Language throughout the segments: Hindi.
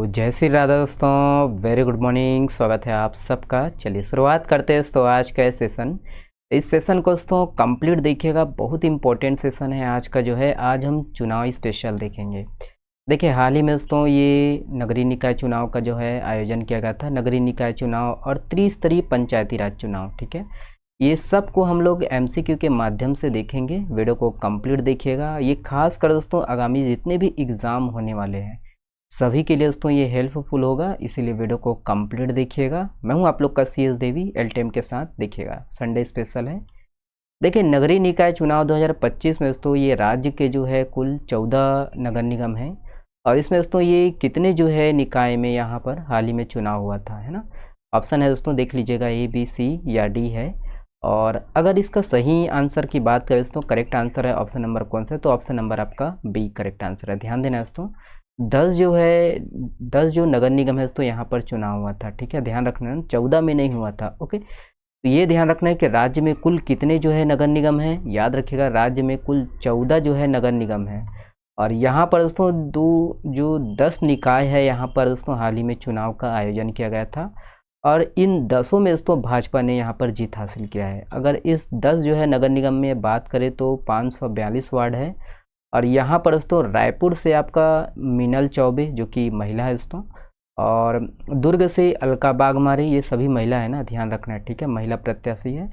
जय श्री राधा दोस्तों, वेरी गुड मॉर्निंग। स्वागत है आप सबका। चलिए शुरुआत करते हैं दोस्तों आज का सेशन। इस सेशन को दोस्तों कंप्लीट देखिएगा, बहुत इंपॉर्टेंट सेशन है आज का। जो है आज हम चुनाव स्पेशल देखेंगे। देखिए हाल ही में दोस्तों ये नगरीय निकाय चुनाव का जो है आयोजन किया गया था। नगरीय निकाय चुनाव और त्रिस्तरीय पंचायती राज चुनाव, ठीक है। ये सब को हम लोग एमसीक्यू के माध्यम से देखेंगे। वीडियो को कंप्लीट देखिएगा। ये खास कर दोस्तों आगामी जितने भी एग्ज़ाम होने वाले हैं सभी के लिए दोस्तों ये हेल्पफुल होगा, इसीलिए वीडियो को कंप्लीट देखिएगा। मैं हूं आप लोग का सीएस देवी, एलटीएम के साथ देखिएगा। संडे स्पेशल है। देखिए नगरीय निकाय चुनाव 2025 में दोस्तों ये राज्य के जो है कुल 14 नगर निगम हैं और इसमें दोस्तों ये कितने जो है निकाय में यहाँ पर हाल ही में चुनाव हुआ था, है ना। ऑप्शन है दोस्तों, देख लीजिएगा, ए बी सी या डी है। और अगर इसका सही आंसर की बात करें दोस्तों, करेक्ट आंसर है ऑप्शन नंबर कौन सा है, तो ऑप्शन नंबर आपका बी करेक्ट आंसर है। ध्यान देना दोस्तों, 10 जो नगर निगम है तो यहाँ पर चुनाव हुआ था, ठीक है। ध्यान रखना, 14 में नहीं हुआ था, ओके। तो ये ध्यान रखना है कि राज्य में कुल कितने जो है नगर निगम हैं। याद रखिएगा, राज्य में कुल 14 जो है नगर निगम है और यहाँ पर दोस्तों 10 निकाय है। यहाँ पर दोस्तों हाल ही में चुनाव का आयोजन किया गया था और इन 10 में दोस्तों भाजपा ने यहाँ पर जीत हासिल किया है। अगर इस 10 जो है नगर निगम में बात करें तो 542 वार्ड है और यहाँ पर दोस्तों रायपुर से आपका मीनल चौबे जो कि महिला है दोस्तों, और दुर्ग से अलका बागमारे, ये सभी महिला है ना, ध्यान रखना है, ठीक है, महिला प्रत्याशी है।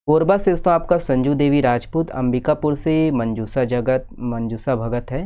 कोरबा से दोस्तों आपका संजू देवी राजपूत, अंबिकापुर से मंजूषा भगत है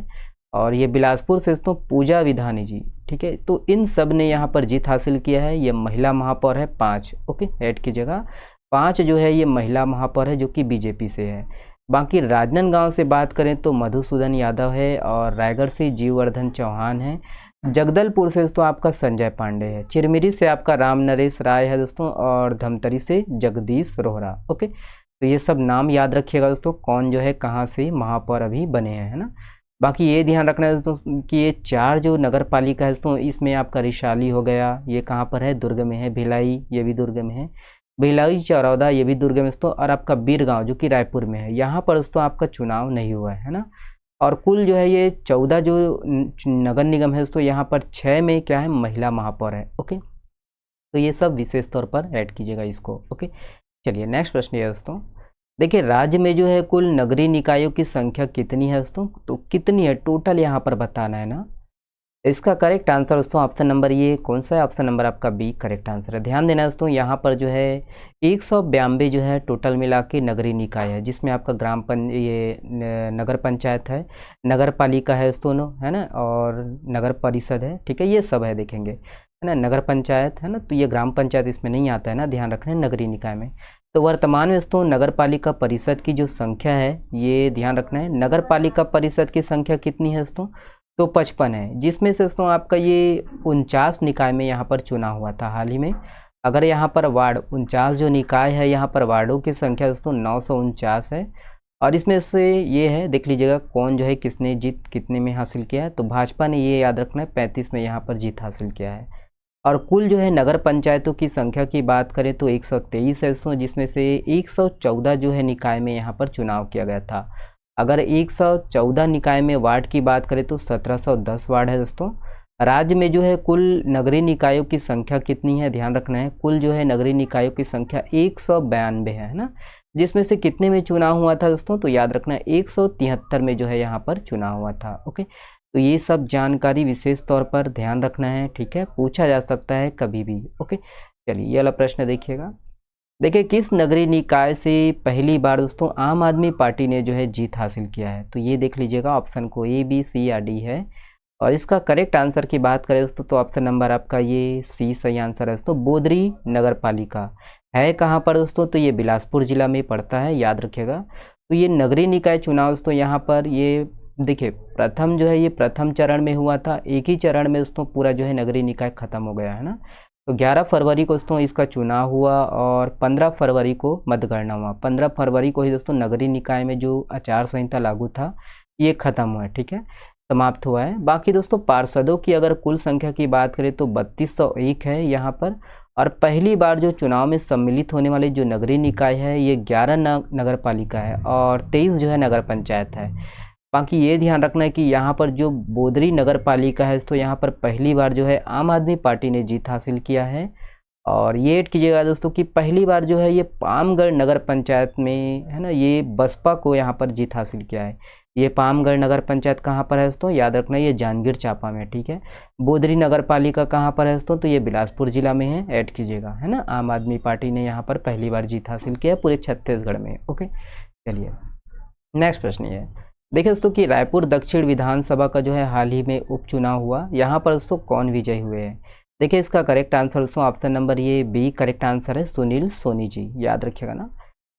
और ये बिलासपुर से दोस्तों पूजा विधानी जी, ठीक है। तो इन सब ने यहाँ पर जीत हासिल किया है। ये महिला महापौर है 5, ओके, ऐड की जगह 5 जो है ये महिला महापौर है जो कि बीजेपी से है। बाकी राजनांदगांव से बात करें तो मधुसूदन यादव है और रायगढ़ से जीववर्धन चौहान है। जगदलपुर से दोस्तों आपका संजय पांडे है। चिरमिरी से आपका राम नरेश राय है दोस्तों और धमतरी से जगदीश रोहरा, ओके। तो ये सब नाम याद रखिएगा दोस्तों, कौन जो है कहाँ से महापौर अभी बने हैं, है ना। बाकी ये ध्यान रखना है दोस्तों कि ये 4 जो नगर पालिका है दोस्तों, इसमें आपका रिशाली हो गया, ये कहाँ पर है, दुर्ग में है। भिलाई, ये भी दुर्ग में है। भिलाई चरौदा, ये भी दुर्ग में दोस्तों, और आपका बीरगांव जो कि रायपुर में है, यहाँ पर दोस्तों आपका चुनाव नहीं हुआ है ना। और कुल जो है ये 14 जो नगर निगम है दोस्तों, यहाँ पर 6 में क्या है, महिला महापौर है, ओके। तो ये सब विशेष तौर पर ऐड कीजिएगा इसको, ओके। चलिए नेक्स्ट प्रश्न है दोस्तों। देखिए राज्य में जो है कुल नगरीय निकायों की संख्या कितनी है दोस्तों, तो कितनी है टोटल यहाँ पर बताना है ना। इसका करेक्ट आंसर दोस्तों ऑप्शन नंबर ये कौन सा है, ऑप्शन नंबर आपका बी करेक्ट आंसर है। ध्यान देना दोस्तों, यहाँ पर जो है 192 जो है टोटल मिला के नगरीय निकाय है, जिसमें आपका नगर पंचायत है, नगर पालिका है दोस्तों, है ना, और नगर परिषद है, ठीक है। ये सब है, देखेंगे, है ना। नगर पंचायत है ना, तो ये ग्राम पंचायत इसमें नहीं आता है ना, ध्यान रखना है नगरीय निकाय में। तो वर्तमान में दोस्तों नगर पालिका परिषद की जो संख्या है, ये ध्यान रखना है, नगर पालिका परिषद की संख्या कितनी है दोस्तों, तो 55 है, जिसमें से दोस्तों आपका ये 49 निकाय में यहाँ पर चुनाव हुआ था हाल ही में। अगर यहाँ पर वार्ड 49 जो निकाय है, यहाँ पर वार्डों की संख्या दोस्तों 949 है और इसमें से ये है, देख लीजिएगा कौन जो है किसने जीत कितने में हासिल किया है। तो भाजपा ने, ये याद रखना है, 35 में यहाँ पर जीत हासिल किया है। और कुल जो है नगर पंचायतों की संख्या की बात करें तो 123 है दोस्तों, जिसमें से 114 जो है निकाय में यहाँ पर चुनाव किया गया था। अगर 114 निकाय में वार्ड की बात करें तो 1710 वार्ड है दोस्तों। राज्य में जो है कुल नगरीय निकायों की संख्या कितनी है, ध्यान रखना है, कुल जो है नगरीय निकायों की संख्या 192 है ना, जिसमें से कितने में चुनाव हुआ था दोस्तों, तो याद रखना है 173 में जो है यहाँ पर चुनाव हुआ था, ओके। तो ये सब जानकारी विशेष तौर पर ध्यान रखना है, ठीक है, पूछा जा सकता है कभी भी, ओके। चलिए ये वाला प्रश्न देखिएगा। देखिए किस नगरीय निकाय से पहली बार दोस्तों आम आदमी पार्टी ने जो है जीत हासिल किया है, तो ये देख लीजिएगा, ऑप्शन को ए बी सी या डी है। और इसका करेक्ट आंसर की बात करें दोस्तों तो ऑप्शन नंबर आपका ये सी सही आंसर है दोस्तों। बोदरी नगर पालिका है कहाँ पर दोस्तों, तो ये बिलासपुर जिला में पड़ता है, याद रखिएगा। तो ये नगरीय निकाय चुनाव दोस्तों यहाँ पर ये देखिए प्रथम जो है ये प्रथम चरण में हुआ था, एक ही चरण में दोस्तों पूरा जो है नगरीय निकाय खत्म हो गया है ना। तो 11 फरवरी को दोस्तों इसका चुनाव हुआ और 15 फरवरी को मतगणना हुआ। 15 फरवरी को ही दोस्तों नगरीय निकाय में जो आचार संहिता लागू था ये खत्म हुआ है, ठीक है, समाप्त हुआ है। बाकी दोस्तों पार्षदों की अगर कुल संख्या की बात करें तो 3201 है यहाँ पर। और पहली बार जो चुनाव में सम्मिलित होने वाले जो नगरीय निकाय है ये 11 नगर पालिका है और 23 जो है नगर पंचायत है। बाकी ये ध्यान रखना है कि यहाँ पर जो बोदरी नगर पालिका है तो यहाँ पर पहली बार जो है आम आदमी पार्टी ने जीत हासिल किया है। और ये ऐड कीजिएगा दोस्तों कि पहली बार जो है ये पामगढ़ नगर पंचायत में है ना, ये बसपा को यहाँ पर जीत हासिल किया है। ये पामगढ़ नगर पंचायत कहाँ पर है दोस्तों, याद रखना ये जांजगीर चांपा में, ठीक है। बोदरी नगर पालिका कहाँ पर है दोस्तों, तो ये बिलासपुर जिला में है, ऐड कीजिएगा, है ना। आम आदमी पार्टी ने यहाँ पर पहली बार जीत हासिल किया है पूरे छत्तीसगढ़ में। ओके, चलिए नेक्स्ट प्रश्न ये है, देखिए दोस्तों कि रायपुर दक्षिण विधानसभा का जो है हाल ही में उपचुनाव हुआ, यहाँ पर दोस्तों कौन विजयी हुए हैं। देखिए इसका करेक्ट आंसर दोस्तों ऑप्शन नंबर ये बी करेक्ट आंसर है, सुनील सोनी जी, याद रखिएगा ना।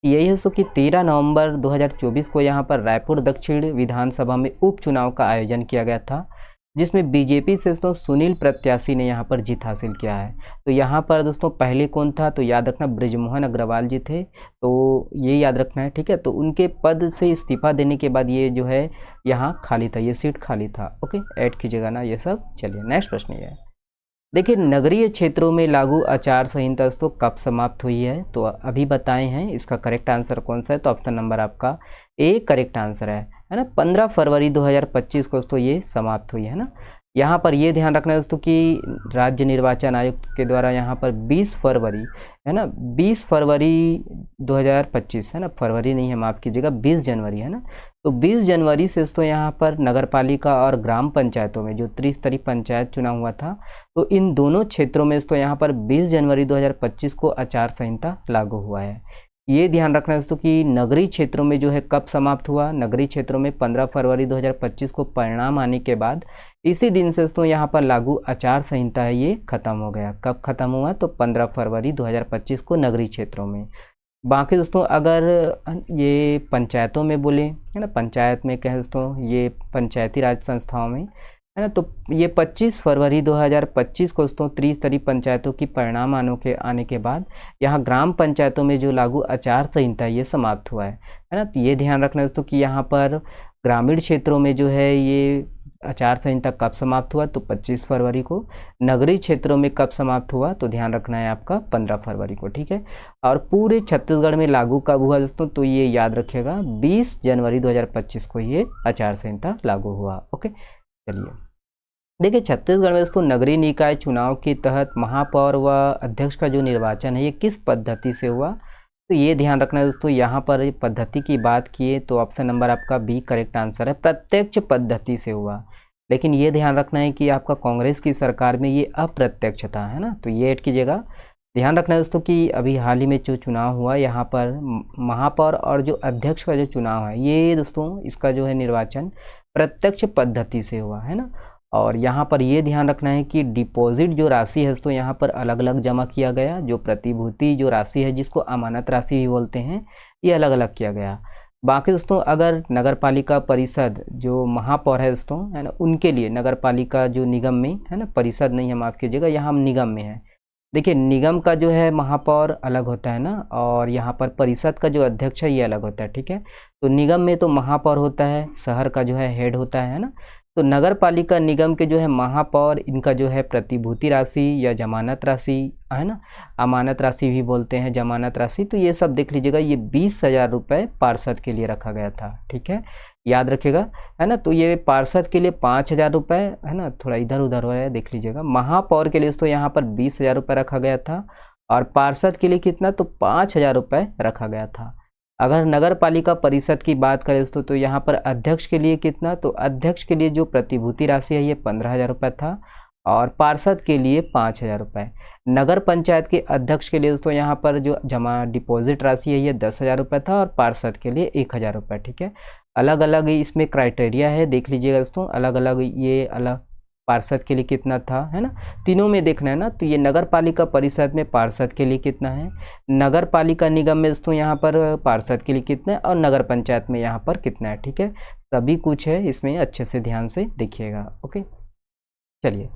यही है दोस्तों कि 13 नवंबर 2024 को यहाँ पर रायपुर दक्षिण विधानसभा में उपचुनाव का आयोजन किया गया था, जिसमें बीजेपी से दोस्तों सुनील प्रत्याशी ने यहाँ पर जीत हासिल किया है। तो यहाँ पर दोस्तों पहले कौन था, तो याद रखना ब्रिजमोहन अग्रवाल जी थे, तो ये याद रखना है, ठीक है। तो उनके पद से इस्तीफा देने के बाद ये जो है यहाँ खाली था, ये सीट खाली था। ओके, ऐड कीजिएगा ना ये सब। चलिए नेक्स्ट प्रश्न ये है, देखिए नगरीय क्षेत्रों में लागू आचार संहिता दोस्तों कब समाप्त हुई है, तो अभी बताए हैं, इसका करेक्ट आंसर कौन सा है, तो ऑप्शन नंबर आपका ए करेक्ट आंसर है ना। 15 फरवरी 2025 को दोस्तों ये समाप्त हुई है ना। यहाँ पर ये ध्यान रखना है दोस्तों कि राज्य निर्वाचन आयोग के द्वारा यहाँ पर 20 फरवरी है ना, 20 फरवरी 2025 है ना, फरवरी नहीं है माफ़ कीजिएगा, 20 जनवरी है ना। तो 20 जनवरी से दोस्तों यहाँ पर नगरपालिका और ग्राम पंचायतों में जो त्रिस्तरीय पंचायत चुनाव हुआ था, तो इन दोनों क्षेत्रों में दोस्तों यहाँ पर 20 जनवरी 2025 को आचार संहिता लागू हुआ है। ये ध्यान रखना है दोस्तों कि नगरीय क्षेत्रों में जो है कब समाप्त हुआ, नगरीय क्षेत्रों में 15 फरवरी 2025 को परिणाम आने के बाद इसी दिन से दोस्तों यहाँ पर लागू आचार संहिता है ये खत्म हो गया। कब खत्म हुआ, तो 15 फरवरी 2025 को नगरीय क्षेत्रों में। बाकी दोस्तों अगर ये पंचायतों में बोले है ना, पंचायत में कहें दोस्तों ये पंचायती राज संस्थाओं में है ना, तो ये 25 फरवरी 2025 को दोस्तों त्रिस्तरीय पंचायतों की परिणाम आने के बाद यहाँ ग्राम पंचायतों में जो लागू आचार संहिता ये समाप्त हुआ है ना। तो ये ध्यान रखना दोस्तों कि यहाँ पर ग्रामीण क्षेत्रों में जो है ये आचार संहिता कब समाप्त हुआ, तो 25 फरवरी को। नगरीय क्षेत्रों में कब समाप्त हुआ, तो ध्यान रखना है आपका 15 फरवरी को, ठीक है। और पूरे छत्तीसगढ़ में लागू कब हुआ दोस्तों, तो ये याद रखिएगा 20 जनवरी 2025 को ये आचार संहिता लागू हुआ। ओके, चलिए देखिए छत्तीसगढ़ में दोस्तों नगरीय निकाय चुनाव के तहत महापौर व अध्यक्ष का जो निर्वाचन है ये किस पद्धति से हुआ, तो ये ध्यान रखना है दोस्तों। यहाँ पर पद्धति की बात किए तो ऑप्शन नंबर आपका बी करेक्ट आंसर है, प्रत्यक्ष पद्धति से हुआ। लेकिन ये ध्यान रखना है कि आपका कांग्रेस की सरकार में ये अप्रत्यक्ष था, है ना, तो ये ऐड कीजिएगा। ध्यान रखना है दोस्तों कि अभी हाल ही में जो चुनाव हुआ यहाँ पर महापौर और जो अध्यक्ष का जो चुनाव है ये दोस्तों इसका जो है निर्वाचन प्रत्यक्ष पद्धति से हुआ है ना। और यहाँ पर ये ध्यान रखना है कि डिपॉजिट जो राशि है तो यहाँ पर अलग अलग जमा किया गया, जो प्रतिभूति जो राशि है जिसको अमानत राशि भी बोलते हैं ये अलग अलग किया गया। बाकी दोस्तों अगर नगरपालिका परिषद जो महापौर है दोस्तों है ना, उनके लिए नगरपालिका जो निगम में है ना, परिषद नहीं है माफ़ कीजिएगा, यहाँ हम निगम में है। देखिए निगम का जो है महापौर अलग होता है ना, और यहाँ पर परिषद का जो अध्यक्ष है ये अलग होता है, ठीक है। तो निगम में तो महापौर होता है, शहर का जो है हेड होता है ना। तो नगर पालिका निगम के जो है महापौर इनका जो है प्रतिभूति राशि या जमानत राशि है ना, अमानत राशि भी बोलते हैं, जमानत राशि, तो ये सब देख लीजिएगा। ये 20,000 रुपये पार्षद के लिए रखा गया था, ठीक है, याद रखिएगा है ना। तो ये पार्षद के लिए 5,000 रुपये है ना, थोड़ा इधर उधर हो रहा है देख लीजिएगा। महापौर के लिए तो यहाँ पर 20,000 रुपये रखा गया था, और पार्षद के लिए कितना, तो 5,000 रुपये रखा गया था। अगर नगर पालिका परिषद की बात करें दोस्तों तो यहाँ पर अध्यक्ष के लिए कितना, तो अध्यक्ष के लिए जो प्रतिभूति राशि है ये 15,000 रुपये था, और पार्षद के लिए 5,000 रुपये। नगर पंचायत के अध्यक्ष के लिए दोस्तों यहाँ पर जो जमा डिपॉजिट राशि है ये 10,000 रुपये था, और पार्षद के लिए 1,000 रुपये, ठीक है। अलग अलग इसमें क्राइटेरिया है, देख लीजिएगा दोस्तों, अलग अलग ये अलग पार्षद के लिए कितना था है ना, तीनों में देखना है ना। तो ये नगर पालिका परिषद में पार्षद के लिए कितना है, नगर पालिका निगम में दोस्तों यहाँ पर पार्षद के लिए कितना है, और नगर पंचायत में यहाँ पर कितना है, ठीक है। सभी कुछ है इसमें, अच्छे से ध्यान से देखिएगा। ओके, चलिए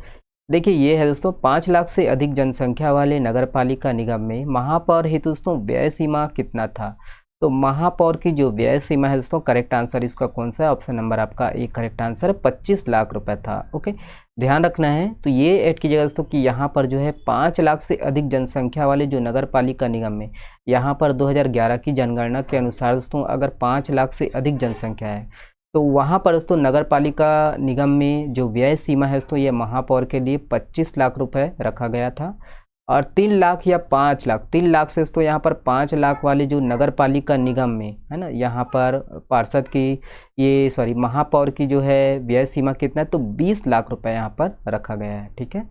देखिए ये है दोस्तों 5 लाख से अधिक जनसंख्या वाले नगर पालिका निगम में महापौर हेतु दोस्तों व्यय सीमा कितना था। तो महापौर की जो व्यय सीमा है दोस्तों, करेक्ट आंसर इसका कौन सा है, ऑप्शन नंबर आपका एक करेक्ट आंसर है, 25 लाख रुपए था। ओके, ध्यान रखना है। तो ये ऐड कीजिएगा दोस्तों कि यहाँ पर जो है 5 लाख से अधिक जनसंख्या वाले जो नगर पालिका निगम में, यहाँ पर 2011 की जनगणना के अनुसार दोस्तों अगर 5 लाख से अधिक जनसंख्या है तो वहाँ पर दोस्तों नगर पालिका निगम में जो व्यय सीमा है दोस्तों ये महापौर के लिए 25 लाख रुपए रखा गया था। और 3 लाख या 5 लाख, 3 लाख से दोस्तों यहाँ पर 5 लाख वाले जो नगर पालिका निगम में है ना, यहाँ पर पार्षद की ये सॉरी महापौर की जो है व्यय सीमा कितना है, तो 20 लाख रुपए यहाँ पर रखा गया है। ठीक है।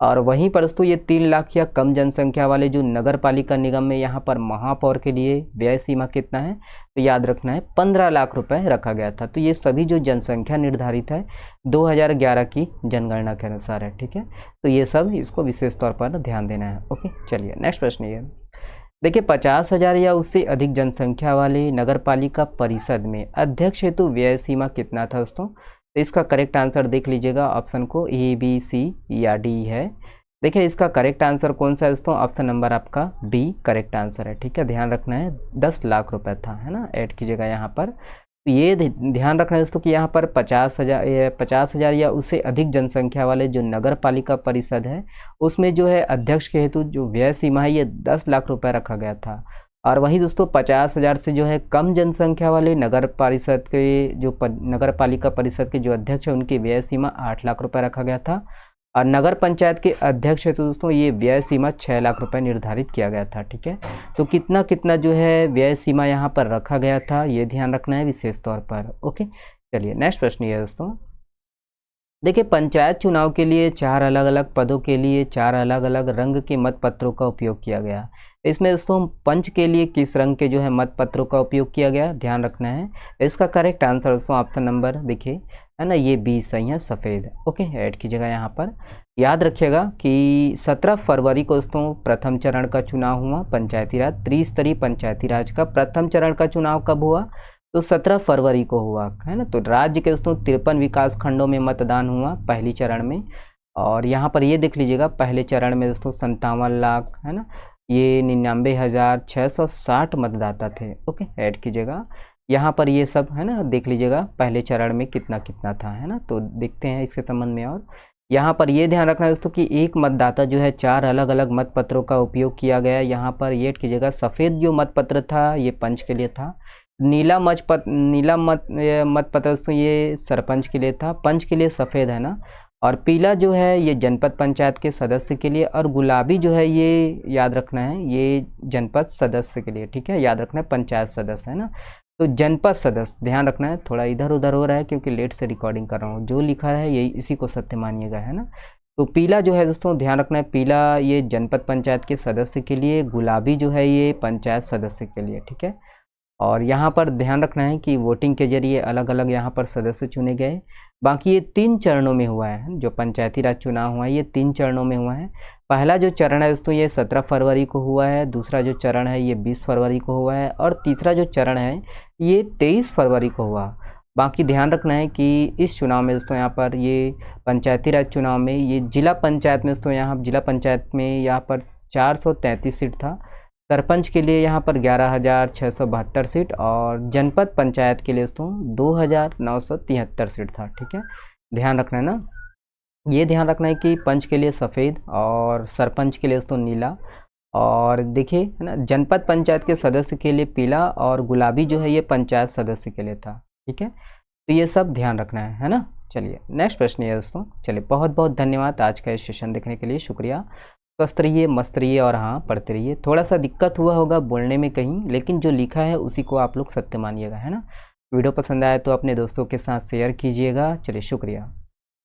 और वहीं पर दोस्तों ये 3 लाख या कम जनसंख्या वाले जो नगर पालिका निगम में यहाँ पर महापौर के लिए व्यय सीमा कितना है, तो याद रखना है 15 लाख रुपए रखा गया था। तो ये सभी जो जनसंख्या निर्धारित है 2011 की जनगणना के अनुसार है। ठीक है। तो ये सब इसको विशेष तौर पर ध्यान देना है। ओके, चलिए नेक्स्ट प्रश्न ये देखिए, 50,000 या उससे अधिक जनसंख्या वाले नगर पालिका परिषद में अध्यक्ष हेतु व्यय सीमा कितना था दोस्तों। तो इसका करेक्ट आंसर देख लीजिएगा, ऑप्शन को ए बी सी या डी है। देखिए इसका करेक्ट आंसर कौन सा है दोस्तों, ऑप्शन नंबर आपका बी करेक्ट आंसर है। ठीक है, ध्यान रखना है 10 लाख रुपए था, है ना, ऐड कीजिएगा यहाँ पर। तो ये ध्यान रखना है दोस्तों कि यहाँ पर 50,000 या उससे अधिक जनसंख्या वाले जो नगर पालिका परिषद है उसमें जो है अध्यक्ष के हेतु जो व्यय सीमा है ये 10 लाख रुपए रखा गया था। और वहीं दोस्तों 50,000 से जो है कम जनसंख्या वाले नगर परिषद के जो नगर पालिका परिषद के जो अध्यक्ष है उनकी व्यय सीमा 8 लाख रुपए रखा गया था। और नगर पंचायत के अध्यक्ष है तो दोस्तों ये व्यय सीमा 6 लाख रुपए निर्धारित किया गया था। ठीक है, तो कितना कितना जो है व्यय सीमा यहाँ पर रखा गया था ये ध्यान रखना है विशेष तौर पर। ओके, चलिए नेक्स्ट प्रश्न ये दोस्तों देखिए, पंचायत चुनाव के लिए 4 अलग अलग पदों के लिए 4 अलग अलग रंग के मत पत्रों का उपयोग किया गया। इसमें दोस्तों पंच के लिए किस रंग के जो है मत पत्रों का उपयोग किया गया ध्यान रखना है। इसका करेक्ट आंसर दोस्तों ऑप्शन नंबर देखिए है ना, ये बी सही है, सफ़ेद। ओके, ऐड कीजिएगा यहाँ पर। याद रखिएगा कि 17 फरवरी को दोस्तों प्रथम चरण का चुनाव हुआ पंचायती राज, त्रिस्तरीय पंचायती राज का प्रथम चरण का चुनाव कब हुआ, तो 17 फरवरी को हुआ, है ना। तो राज्य के दोस्तों 53 विकास खंडों में मतदान हुआ पहली चरण में। और यहाँ पर ये देख लीजिएगा पहले चरण में दोस्तों 57 लाख है ना, ये 99,660 मतदाता थे। ओके, ऐड कीजिएगा यहाँ पर ये सब है ना, देख लीजिएगा पहले चरण में कितना कितना था, है ना। तो देखते हैं इसके संबंध में। और यहाँ पर ये ध्यान रखना है दोस्तों कि एक मतदाता जो है 4 अलग अलग मत पत्रों का उपयोग किया गया। यहाँ पर ये ऐड कीजिएगा, सफ़ेद जो मत पत्र था ये पंच के लिए था, नीला मत पत्र दोस्तों ये सरपंच के लिए था, पंच के लिए सफ़ेद है ना, और पीला जो है ये जनपद पंचायत के सदस्य के लिए, और गुलाबी जो है ये याद रखना है ये जनपद सदस्य के लिए। ठीक है, याद रखना है पंचायत सदस्य है ना, तो जनपद सदस्य ध्यान रखना है। थोड़ा इधर उधर हो रहा है क्योंकि लेट से रिकॉर्डिंग कर रहा हूँ, जो लिखा है यही इसी को सत्य मानिएगा, है ना। तो पीला जो है दोस्तों ध्यान रखना है, पीला ये जनपद पंचायत के सदस्य के लिए, गुलाबी जो है ये पंचायत सदस्य के लिए। ठीक है, और यहाँ पर ध्यान रखना है कि वोटिंग के जरिए अलग अलग यहाँ पर सदस्य चुने गए। बाकी ये 3 चरणों में हुआ है, जो पंचायती राज चुनाव हुआ है ये 3 चरणों में हुआ है। पहला जो चरण है दोस्तों ये 17 फरवरी को हुआ है, दूसरा जो चरण है ये 20 फरवरी को हुआ है, और तीसरा जो चरण है ये 23 फरवरी को हुआ। बाकी ध्यान रखना है कि इस चुनाव में दोस्तों यहाँ पर ये पंचायती राज चुनाव में ये जिला पंचायत में दोस्तों यहाँ जिला पंचायत में यहाँ पर 433 सीट था, सरपंच के लिए यहाँ पर 11,672 सीट, और जनपद पंचायत के लिए दोस्तों 2,973 सीट था। ठीक है, ध्यान रखना है ना, ये ध्यान रखना है कि पंच के लिए सफ़ेद और सरपंच के लिए दोस्तों नीला, और देखिए है ना जनपद पंचायत के सदस्य के लिए पीला, और गुलाबी जो है ये पंचायत सदस्य के लिए था। ठीक है, तो ये सब ध्यान रखना है ना। चलिए नेक्स्ट प्रश्न है दोस्तों। चलिए बहुत बहुत धन्यवाद आज का इस सेशन देखने के लिए, शुक्रिया। स्वस्थ रहिए, मस्त रहिए और हाँ पढ़ते रहिए। थोड़ा सा दिक्कत हुआ होगा बोलने में कहीं, लेकिन जो लिखा है उसी को आप लोग सत्य मानिएगा, है ना। वीडियो पसंद आए तो अपने दोस्तों के साथ शेयर कीजिएगा। चलिए शुक्रिया।